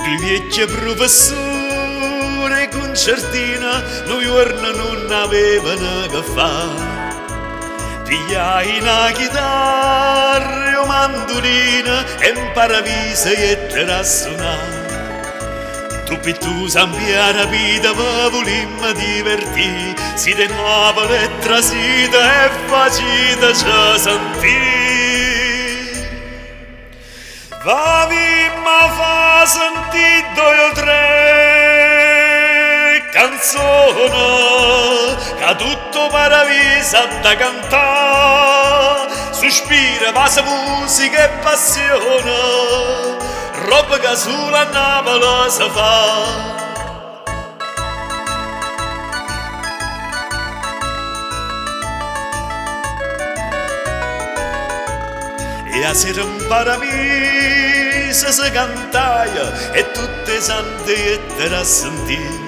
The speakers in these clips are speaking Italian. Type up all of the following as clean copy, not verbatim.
Il vecchio professore concertina noi giorno non avevano che fare. Pigliai una chitarra o mandolina e imparavi e te la suonare. Tu per tu sampia rapita ma volimmo divertì, si de Napoli e trasita e facita ci sentì. Vavimma fa sentì due o tre canzoni, che tutto paravisa da cantare, sospira, passa musica e passione, roba che sulla Napoli si fa. E a sera un paradiso si cantaia e tutte sante e te la sentì.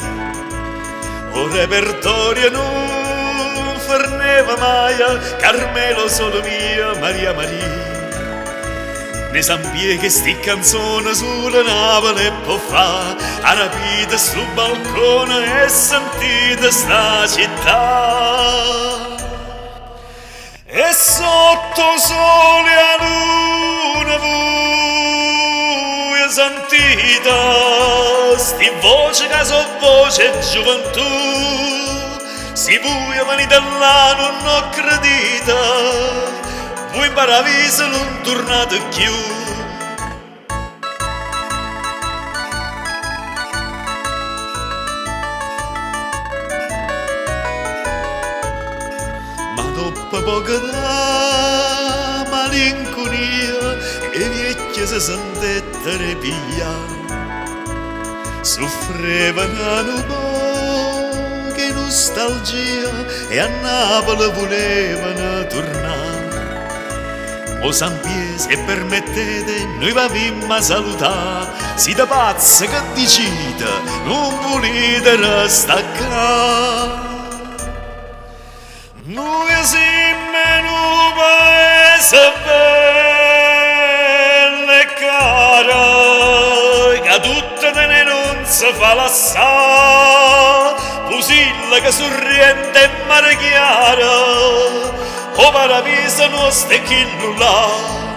O repertorio non forneva mai, Carmelo solo mia, Maria Maria. Ne sampie che sti canzone sulla Napoli può fa, a rapita sul balcone e sentite sta città. E sotto sole a luna voi sentite sti voce che so voce gioventù, si voi venite là non ho credita, voi in paradiso non tornate più. Ma dopo poco da malinconia e vecchie si sentette piglia, soffrevano un po' che nostalgia e a Napoli volevano tornare. O Sampie, se permettete, noi vavimmo a salutare, siete pazzi che dicite, non volete restare qua. Noi siamo in un paese bello e caro, che tutte te non si fa lassare, Pusilla che sorriente e mare chiaro, o paradiso nostro è chi nulla.